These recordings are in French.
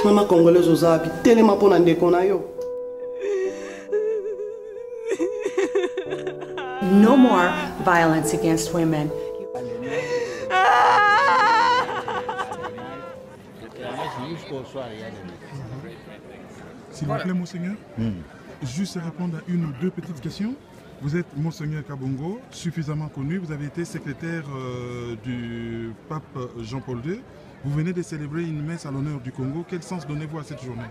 Maman congolaise aux habits, tellement pour n'en déconner. No more violence against women. S'il vous plaît, Monseigneur, juste répondre à une ou deux petites questions. Vous êtes Monseigneur Kabongo, suffisamment connu. Vous avez été secrétaire du pape Jean-Paul II. Vous venez de célébrer une messe à l'honneur du Congo. Quel sens donnez-vous à cette journée?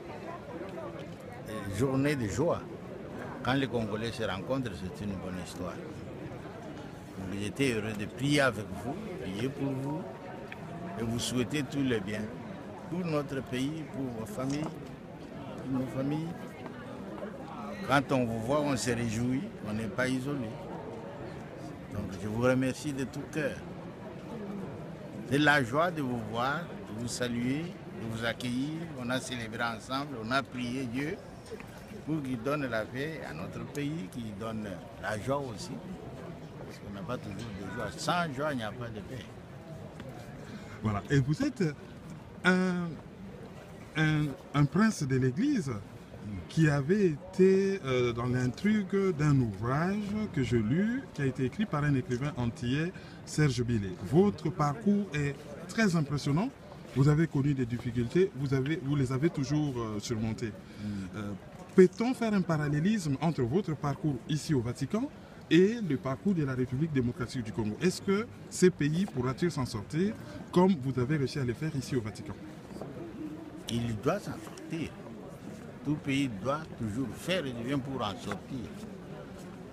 Journée de joie. Quand les Congolais se rencontrent, c'est une bonne histoire. J'étais heureux de prier avec vous, prier pour vous et vous souhaiter tout le bien. Pour notre pays, pour vos familles, pour nos familles. Quand on vous voit, on se réjouit, on n'est pas isolé. Donc je vous remercie de tout cœur. C'est la joie de vous voir, de vous saluer, de vous accueillir. On a célébré ensemble, on a prié Dieu pour qu'il donne la paix à notre pays, qu'il donne la joie aussi. Parce qu'on n'a pas toujours de joie. Sans joie, il n'y a pas de paix. Voilà. Et vous êtes un prince de l'Église qui avait été dans l'intrigue d'un ouvrage que je lus, qui a été écrit par un écrivain antillais, Serge Billet. Votre parcours est très impressionnant. Vous avez connu des difficultés, vous les avez toujours surmontées. Peut-on faire un parallélisme entre votre parcours ici au Vatican et le parcours de la République démocratique du Congo? Est-ce que ces pays pourra-t-il s'en sortir comme vous avez réussi à le faire ici au Vatican? Il doit s'en sortir. Tout pays doit toujours faire du bien pour en sortir.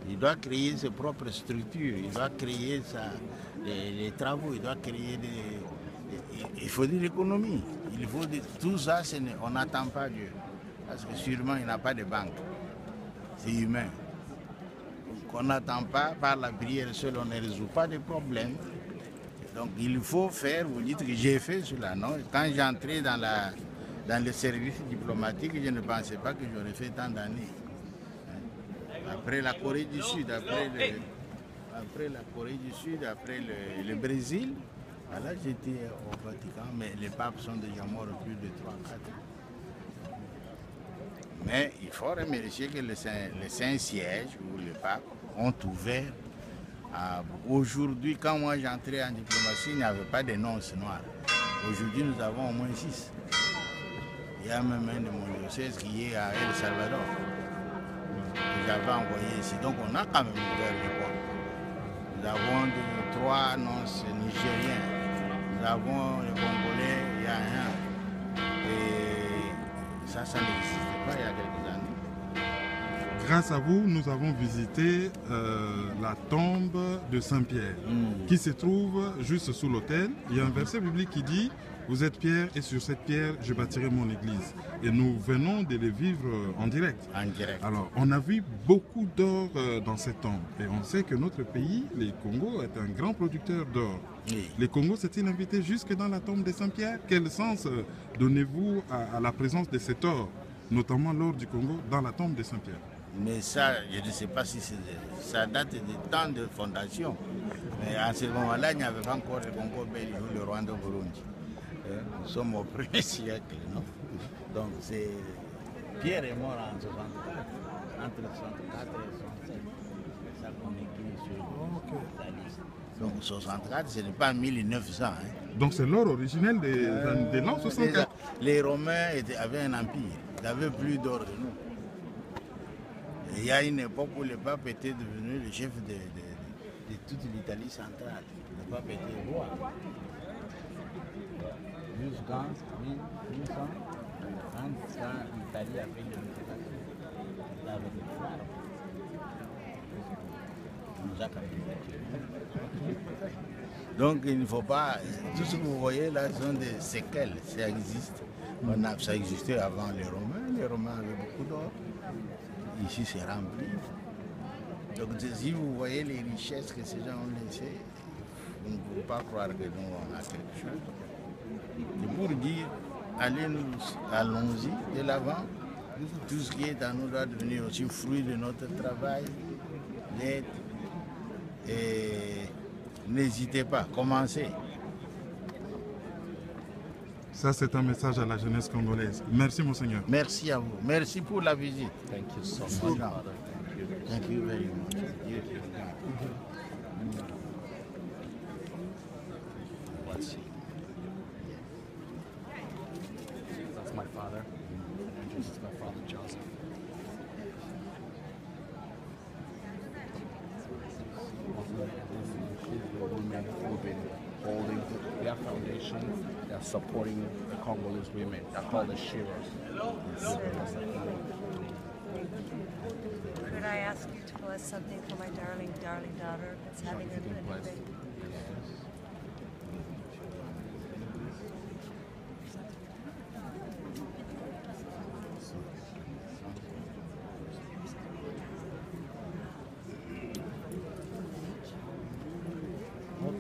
Il doit créer ses propres structures, il doit créer les travaux, il doit créer il faut de l'économie. Tout ça, on n'attend pas Dieu. Parce que sûrement, il n'a pas de banque. C'est humain. Donc, on n'attend pas, par la prière seule, on ne résout pas de problèmes. Donc il faut faire, vous dites que j'ai fait cela, non? Quand j'entrais dans le service diplomatique, je ne pensais pas que j'aurais fait tant d'années. Après la Corée du Sud, après le Brésil, voilà, j'étais au Vatican, mais les papes sont déjà morts plus de 3-4. Mais il faut remercier que les saints sièges ou les papes ont ouvert. Aujourd'hui, quand moi j'entrais en diplomatie, il n'y avait pas de nonces noirs. Aujourd'hui, nous avons au moins 6. Il y a même un de mon diocèse qui est à El Salvador, que j'avais envoyé ici. Donc on a quand même ouvert les portes. Nous avons 3 nonces nigériens. Nous avons les Congolais, il y a un. Et ça n'existait pas il y a quelques années. Grâce à vous, nous avons visité la tombe de Saint-Pierre, qui se trouve juste sous l'autel. Il y a un verset biblique qui dit « Vous êtes pierre et sur cette pierre, je bâtirai mon église ». Et nous venons de les vivre en direct. En direct. Alors, on a vu beaucoup d'or dans cette tombe. Et on sait que notre pays, le Congo, est un grand producteur d'or. Oui. Le Congo s'est-il invité jusque dans la tombe de Saint-Pierre? Quel sens donnez-vous à la présence de cet or, notamment l'or du Congo, dans la tombe de Saint-Pierre? Mais ça, je ne sais pas si ça date de temps de fondation. Mais à ce moment-là, il n'y avait pas encore le Congo belge ou le Rwanda Burundi. Nous sommes au 1er siècle, non? Donc Pierre est mort en 64, entre 64 et 67. C'est ça qu'on écrit sur la liste. Donc 64, ce n'est pas 1900. Hein. Donc c'est l'or originel de l'an 64. Les Romains avaient un empire, ils avaient plus d'or que nous. Il y a une époque où le pape était devenu le chef de toute l'Italie centrale. Le pape était roi. Jusqu'en 1800, quand l'Italie a fait l'unification, avec le phare, on nous a capturés. Donc il ne faut pas. Tout ce que vous voyez là sont des séquelles, ça existe. Ça existait avant les Romains. Les Romains avaient beaucoup d'or. Ici, c'est rempli. Donc, si vous voyez les richesses que ces gens ont laissées, vous ne pouvez pas croire que nous, on a quelque chose. C'est pour dire, allons-y de l'avant, Tout ce qui est à nous doit devenir aussi fruit de notre travail, d'aide. Et n'hésitez pas, commencez. Ça, c'est un message à la jeunesse congolaise. Merci, Monseigneur. Merci à vous. Merci pour la visite. Thank you so much, Father. Thank you very much. Let's see. That's my father. And this is my father, Joseph. The women who've been holding their foundation, they're supporting the Congolese women. They're called the Shiras. Could I ask you to bless something for my darling, darling daughter that's having a baby?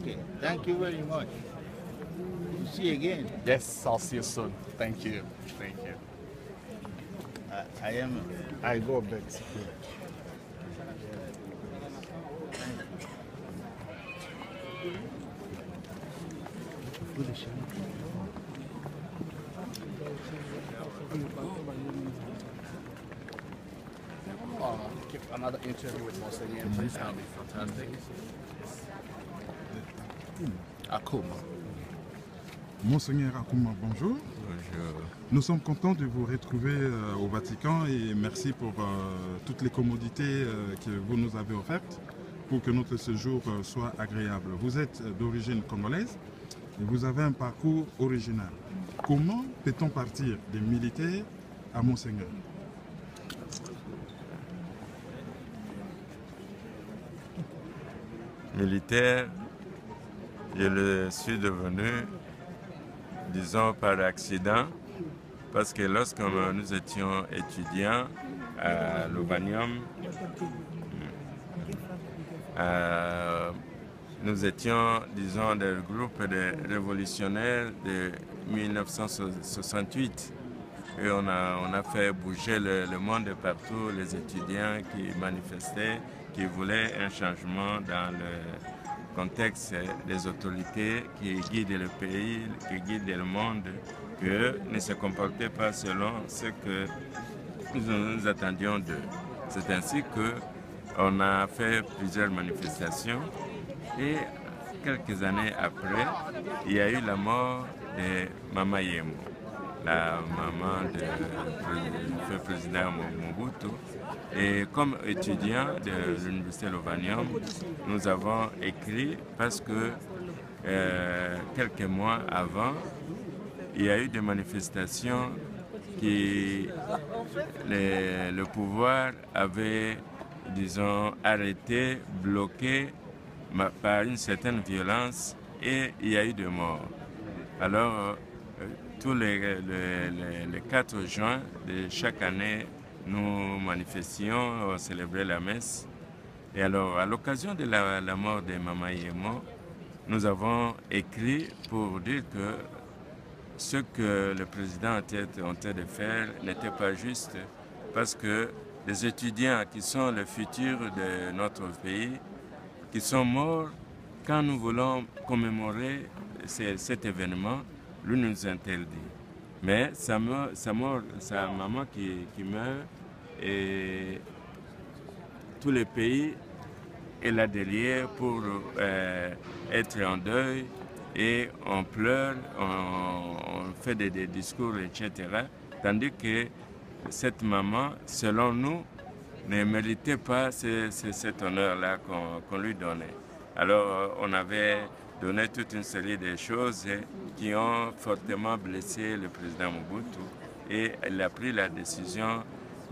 Okay, thank you very much. We'll see you again. Yes, I'll see you soon. Thank you. Thank you. I go back. Give another interview with Monseigneur, please. That would be fantastic. Akuma. Monseigneur Akuma, bonjour. Bonjour. Nous sommes contents de vous retrouver au Vatican et merci pour toutes les commodités que vous nous avez offertes pour que notre séjour soit agréable. Vous êtes d'origine congolaise et vous avez un parcours original. Comment peut-on partir des militaires à Monseigneur? Militaire, je le suis devenu, disons, par accident, parce que lorsque nous étions étudiants à l'Ovanium, nous étions, disons, des groupes de révolutionnaires de 1968. Et on a fait bouger le monde de partout, les étudiants qui manifestaient, qui voulaient un changement dans le contexte des autorités qui guident le pays, qui guident le monde, qui ne se comportaient pas selon ce que nous attendions d'eux. C'est ainsi qu'on a fait plusieurs manifestations et quelques années après, il y a eu la mort de Mama Yemo, la maman du feu président Mobutu. Et comme étudiants de l'Université Lovanium, nous avons écrit parce que quelques mois avant, il y a eu des manifestations qui le pouvoir avait, disons, arrêté, bloqué par une certaine violence et il y a eu des morts. Alors, tous les 4 juin de chaque année, nous manifestions, on célébrait la messe. Et alors, à l'occasion de la mort de Mama Yemo, nous avons écrit pour dire que ce que le président tentait de faire n'était pas juste, parce que les étudiants qui sont le futur de notre pays, qui sont morts, quand nous voulons commémorer cet événement, lui nous interdit. Mais sa maman qui meurt, et tous les pays est là derrière pour être en deuil et on pleure, on fait des discours, etc. Tandis que cette maman, selon nous, ne méritait pas cet honneur-là qu'on lui donnait. Alors on avait donné toute une série de choses qui ont fortement blessé le président Mobutu et il a pris la décision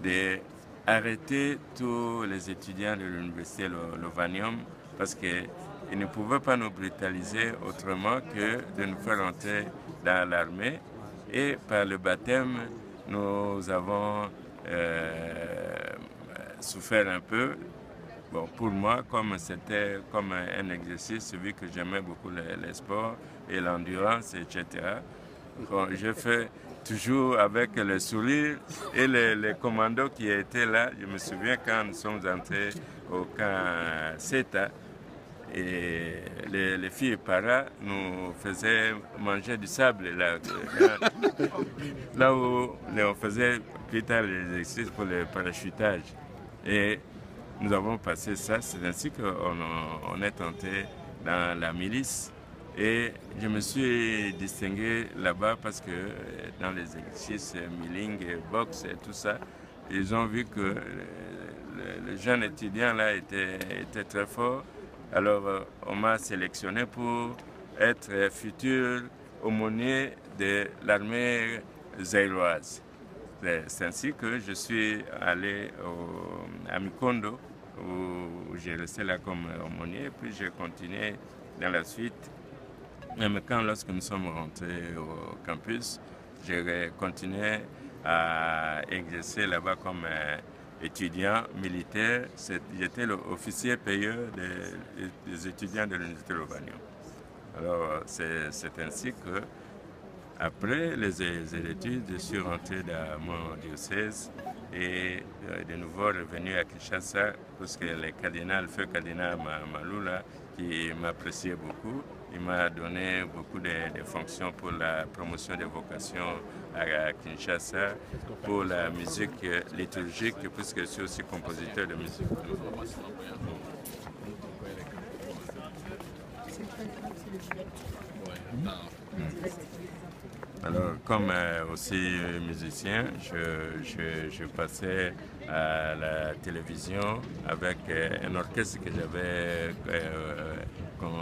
d'arrêter tous les étudiants de l'université Lovanium parce qu'il ne pouvait pas nous brutaliser autrement que de nous faire entrer dans l'armée. Et par le baptême, nous avons souffert un peu. Bon, pour moi, comme c'était comme un exercice, vu que j'aimais beaucoup les sports et l'endurance, etc. Bon, j'ai fait toujours avec le sourire. Et les commandos qui étaient là, je me souviens quand nous sommes entrés au camp CETA, et les filles para nous faisaient manger du sable là où on faisait plus tard les exercices pour le parachutage. Et nous avons passé ça, c'est ainsi qu'on est entré dans la milice. Et je me suis distingué là-bas parce que dans les exercices milling, boxe et tout ça, ils ont vu que le jeune étudiant là était très fort. Alors on m'a sélectionné pour être futur aumônier de l'armée zaïroise. C'est ainsi que je suis allé à Mikondo, où j'ai resté là comme aumônier, puis j'ai continué dans la suite. Même lorsque nous sommes rentrés au campus, j'ai continué à exercer là-bas comme étudiant militaire. J'étais l'officier payeur des étudiants de l'unité Lovanium. Alors c'est ainsi que, après les études, je suis rentré dans mon diocèse et de nouveau revenu à Kinshasa parce que le feu cardinal Maloula, qui m'appréciait beaucoup, il m'a donné beaucoup de fonctions pour la promotion des vocations à Kinshasa, pour la musique liturgique, puisque je suis aussi compositeur de musique. Alors, comme aussi musicien, je passais à la télévision avec un orchestre que j'avais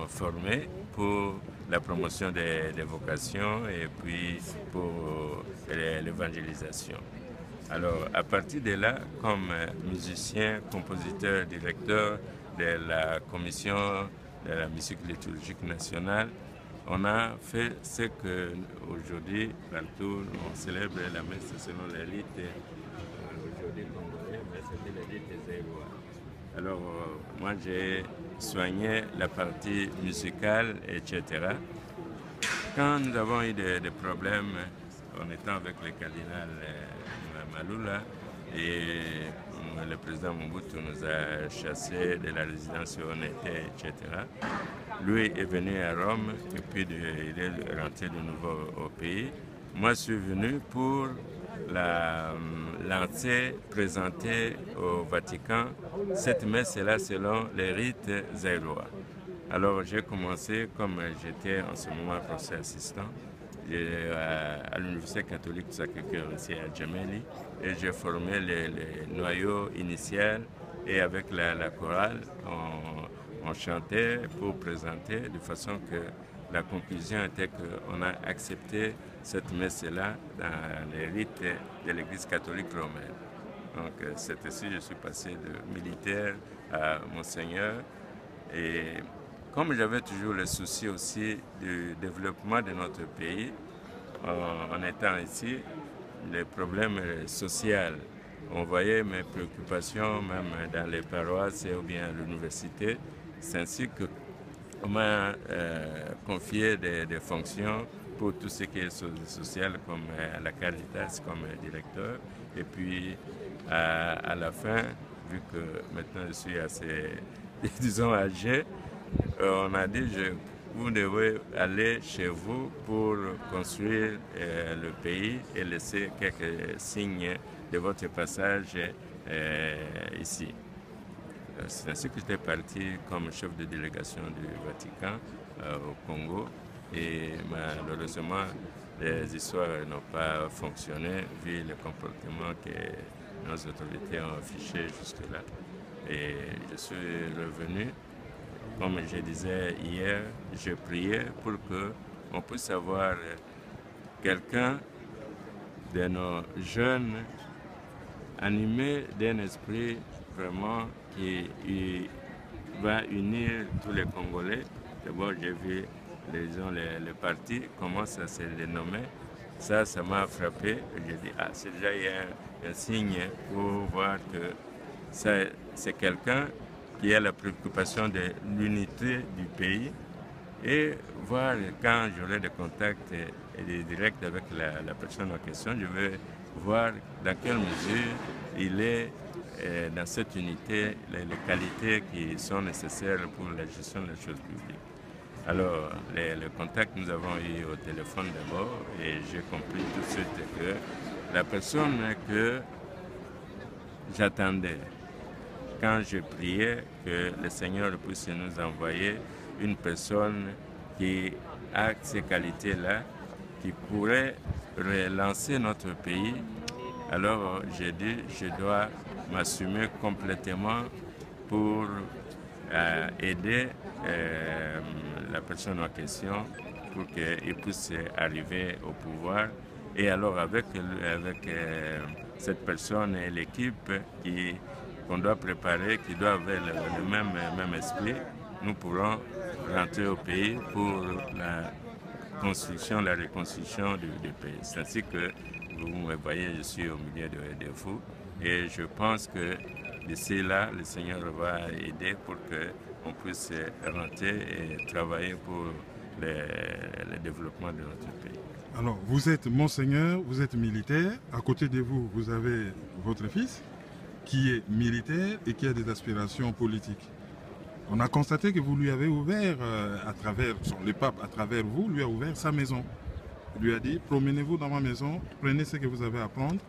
formé pour la promotion des vocations et puis pour l'évangélisation. Alors, à partir de là, comme musicien, compositeur, directeur de la commission de la musique liturgique nationale, on a fait ce qu'aujourd'hui, partout, on célèbre la messe selon les rites aujourd'hui congolais, mais c'était les rites zaïrois. Alors, moi, j'ai soigné la partie musicale, etc. Quand nous avons eu des problèmes en étant avec le cardinal Maloula, et le président Mobutu nous a chassés de la résidence où on était, etc. Lui est venu à Rome et puis il est rentré de nouveau au pays. Moi, je suis venu pour lancer, présenter au Vatican cette messe-là selon les rites zaïrois. Alors, j'ai commencé, comme j'étais en ce moment professeur assistant, à l'Université catholique de Sacré-Cœur ici à Djameli, et j'ai formé les noyaux initiaux et avec la chorale, on chantait pour présenter de façon que la conclusion était qu'on a accepté cette messe-là dans les rites de l'Église catholique romaine. Donc c'est ainsi que je suis passé de militaire à Monseigneur. Et comme j'avais toujours le souci aussi du développement de notre pays, en étant ici, les problèmes sociaux, on voyait mes préoccupations même dans les paroisses ou bien à l'université. C'est ainsi qu'on m'a confié des fonctions pour tout ce qui est social, comme la Caritas, comme directeur. Et puis, à la fin, vu que maintenant je suis assez, disons, âgé, on a dit, vous devez aller chez vous pour construire le pays et laisser quelques signes de votre passage ici. C'est ainsi que j'étais parti comme chef de délégation du Vatican au Congo et malheureusement les histoires n'ont pas fonctionné vu le comportement que nos autorités ont affiché jusque-là. Et je suis revenu, comme je disais hier, je priais pour qu'on puisse avoir quelqu'un de nos jeunes animé d'un esprit vraiment qui va unir tous les Congolais. D'abord, j'ai vu les partis, comment ça s'est dénommé. Ça m'a frappé. J'ai dit, c'est déjà un signe pour voir que c'est quelqu'un qui a la préoccupation de l'unité du pays et voir quand j'aurai des contacts et des directs avec la personne en question, je vais voir dans quelle mesure il est dans cette unité les qualités qui sont nécessaires pour la gestion des choses publiques. Alors, les contacts nous avons eu au téléphone d'abord et j'ai compris tout de suite que la personne que j'attendais, quand je priais que le Seigneur puisse nous envoyer une personne qui a ces qualités-là, qui pourrait relancer notre pays, alors j'ai dit je dois m'assumer complètement pour aider la personne en question pour qu'il puisse arriver au pouvoir. Et alors avec cette personne et l'équipe qu'on doit préparer, qui doit avoir le même esprit, nous pourrons rentrer au pays pour la construction, la reconstruction du pays. C'est ainsi que vous me voyez, je suis au milieu des fous et je pense que d'ici là, le Seigneur va aider pour qu'on puisse rentrer et travailler pour le développement de notre pays. Alors, vous êtes monseigneur, vous êtes militaire. À côté de vous, vous avez votre fils qui est militaire et qui a des aspirations politiques. On a constaté que vous lui avez ouvert, le pape, à travers vous, lui a ouvert sa maison. Il lui a dit, promenez-vous dans ma maison, prenez ce que vous avez à prendre,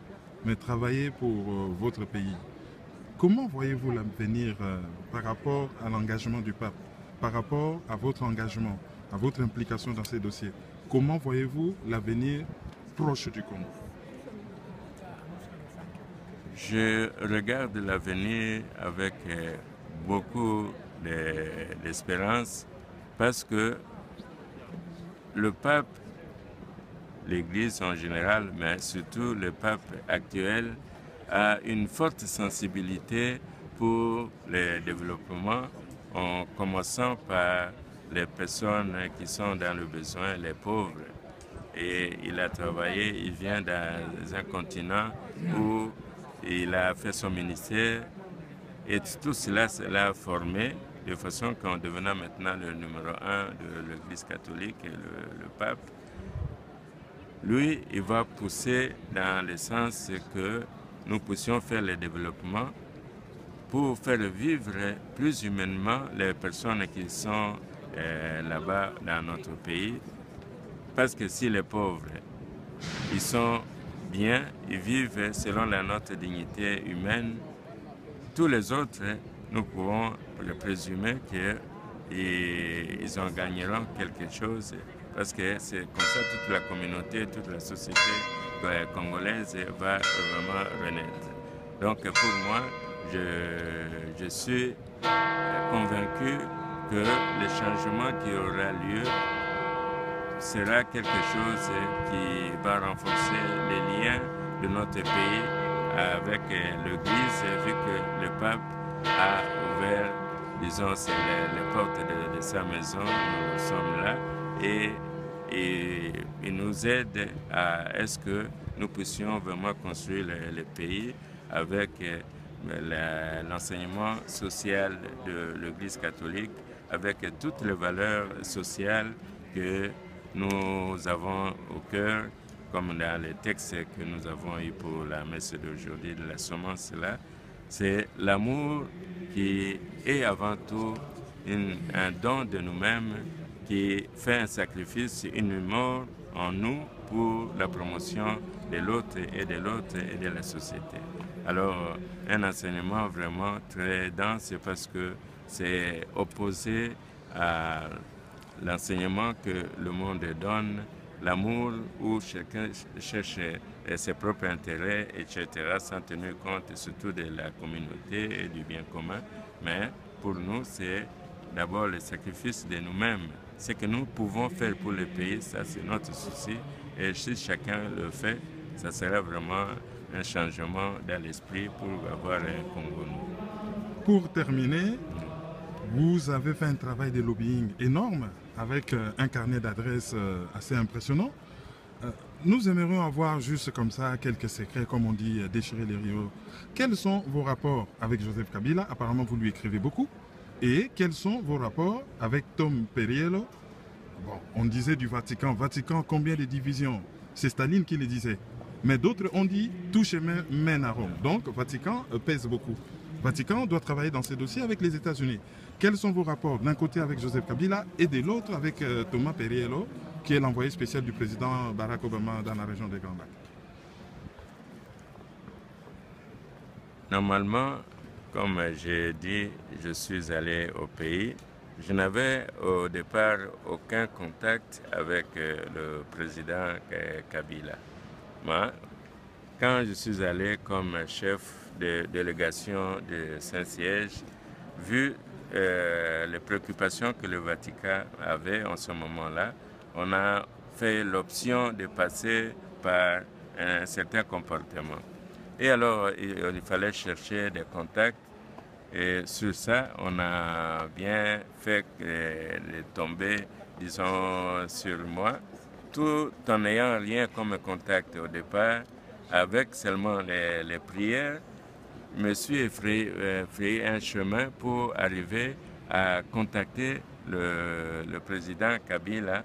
mais travaillez pour votre pays. Comment voyez-vous l'avenir par rapport à l'engagement du pape, par rapport à votre engagement, à votre implication dans ces dossiers? Comment voyez-vous l'avenir proche du Congo? Je regarde l'avenir avec beaucoup d'espérance parce que le pape, l'Église en général, mais surtout le pape actuel, a une forte sensibilité pour le développement, en commençant par les personnes qui sont dans le besoin, les pauvres. Et il a travaillé, il vient dans un continent où il a fait son ministère et tout cela l'a formé de façon qu'en devenant maintenant le numéro 1 de l'Église catholique et le pape, lui, il va pousser dans le sens que nous puissions faire le développement pour faire vivre plus humainement les personnes qui sont là-bas dans notre pays. Parce que si les pauvres, ils sont bien, ils vivent selon la notre dignité humaine, tous les autres, nous pouvons le présumer qu'ils en gagneront quelque chose. Parce que c'est comme ça toute la communauté, toute la société congolaise va vraiment renaître. Donc pour moi, je suis convaincu que le changement qui aura lieu sera quelque chose qui va renforcer les liens de notre pays avec l'Église, vu que le pape a ouvert, disons, les portes de sa maison, nous sommes là, et il nous aide à ce que nous puissions vraiment construire le pays avec l'enseignement social de l'Église catholique, avec toutes les valeurs sociales que nous avons au cœur, comme dans les textes que nous avons eu pour la messe d'aujourd'hui, de la semence là. C'est l'amour qui est avant tout un don de nous-mêmes, qui fait un sacrifice, une mort en nous pour la promotion de l'autre et de la société. Alors, un enseignement vraiment très dense parce que c'est opposé à l'enseignement que le monde donne, l'amour où chacun cherche ses propres intérêts, etc., sans tenir compte surtout de la communauté et du bien commun. Mais pour nous, c'est d'abord le sacrifice de nous-mêmes. Ce que nous pouvons faire pour le pays, ça c'est notre souci. Et si chacun le fait, ça sera vraiment un changement dans l'esprit pour avoir un Congo nouveau. Pour terminer, vous avez fait un travail de lobbying énorme avec un carnet d'adresses assez impressionnant. Nous aimerions avoir juste comme ça quelques secrets, comme on dit, déchirer les rios. Quels sont vos rapports avec Joseph Kabila? Apparemment, vous lui écrivez beaucoup. Et quels sont vos rapports avec Tom Perriello, Bon, on disait du Vatican. Vatican, combien de divisions? C'est Staline qui le disait. Mais d'autres ont dit tout chemin mène à Rome. Donc, Vatican pèse beaucoup. Vatican doit travailler dans ces dossiers avec les États-Unis. Quels sont vos rapports d'un côté avec Joseph Kabila et de l'autre avec Thomas Perriello, qui est l'envoyé spécial du président Barack Obama dans la région des Grands Lacs? Normalement, comme j'ai dit, je suis allé au pays. Je n'avais au départ aucun contact avec le président Kabila. Moi, quand je suis allé comme chef de délégation de Saint-Siège, vu les préoccupations que le Vatican avait en ce moment-là, on a fait l'option de passer par un certain comportement. Et alors, il fallait chercher des contacts. Et sur ça, on a bien fait les tomber, disons, sur moi, tout en n'ayant rien comme contact au départ, avec seulement les prières, je me suis frayé un chemin pour arriver à contacter le président Kabila.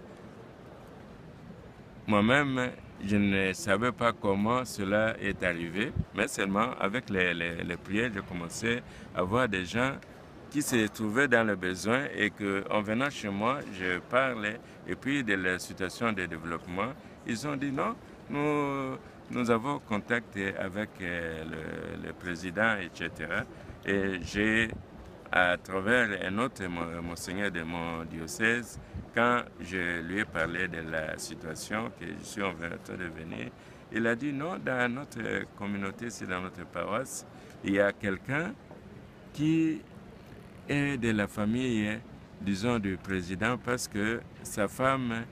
Moi-même, je ne savais pas comment cela est arrivé, mais seulement avec les prières, j'ai commencé à voir des gens qui se trouvaient dans le besoin et qu'en venant chez moi, je parlais et puis de la situation de développement. Ils ont dit non, nous avons contacté avec le président, etc. Et j'ai, à travers un autre monseigneur de mon diocèse, quand je lui ai parlé de la situation que je suis en train de venir, il a dit non, dans notre communauté, c'est dans notre paroisse, il y a quelqu'un qui est de la famille, disons, du président parce que sa femme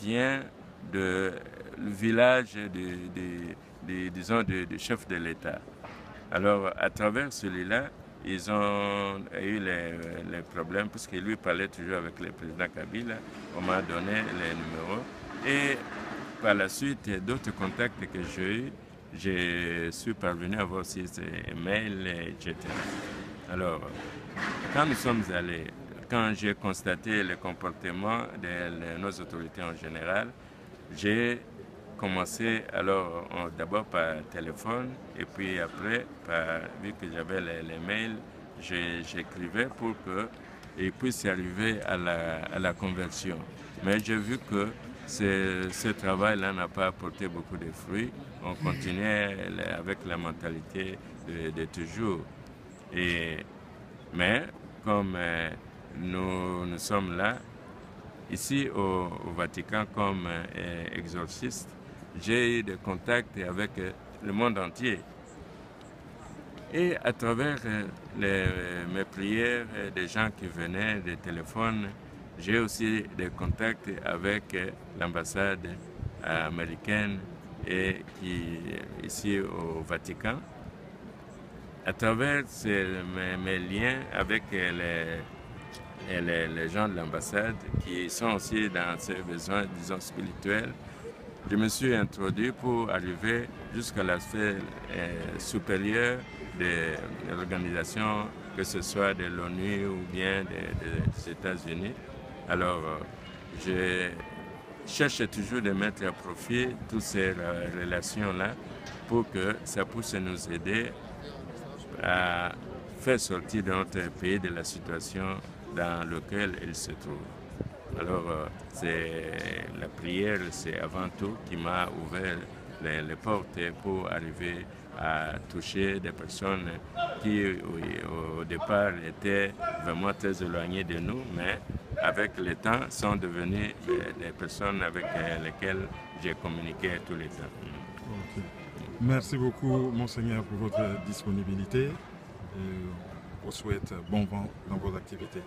vient du village disons, du chef de l'État. Alors, à travers celui-là, ils ont eu les problèmes, parce qu'il lui parlait toujours avec le président Kabila. On m'a donné les numéros. Et par la suite, d'autres contacts que j'ai eus, je suis parvenu à avoir aussi ces mails, etc. Alors, quand nous sommes allés, quand j'ai constaté le comportement de nos autorités en général, j'ai commencé alors d'abord par téléphone et puis après, vu que j'avais les mails, j'écrivais pour qu'ils puissent arriver à la conversion. Mais j'ai vu que ce travail-là n'a pas apporté beaucoup de fruits. On continuait avec la mentalité de toujours. Mais comme nous sommes là, ici au Vatican comme exorciste, j'ai eu des contacts avec le monde entier. Et à travers mes prières, des gens qui venaient, des téléphones, j'ai aussi des contacts avec l'ambassade américaine et ici au Vatican. À travers mes liens avec les gens de l'ambassade qui sont aussi dans ces besoins, disons, spirituels, je me suis introduit pour arriver jusqu'à la sphère supérieure de l'organisation, que ce soit de l'ONU ou bien des États-Unis. Alors, je cherche toujours de mettre à profit toutes ces relations-là pour que ça puisse nous aider à faire sortir de notre pays de la situation dans laquelle il se trouve. Alors, la prière, c'est avant tout qui m'a ouvert les portes pour arriver à toucher des personnes qui, au départ, étaient vraiment très éloignées de nous, mais avec le temps, sont devenues des personnes avec lesquelles j'ai communiqué tous les temps. Okay. Merci beaucoup, Monseigneur, pour votre disponibilité. Et on vous souhaite bon vent dans vos activités.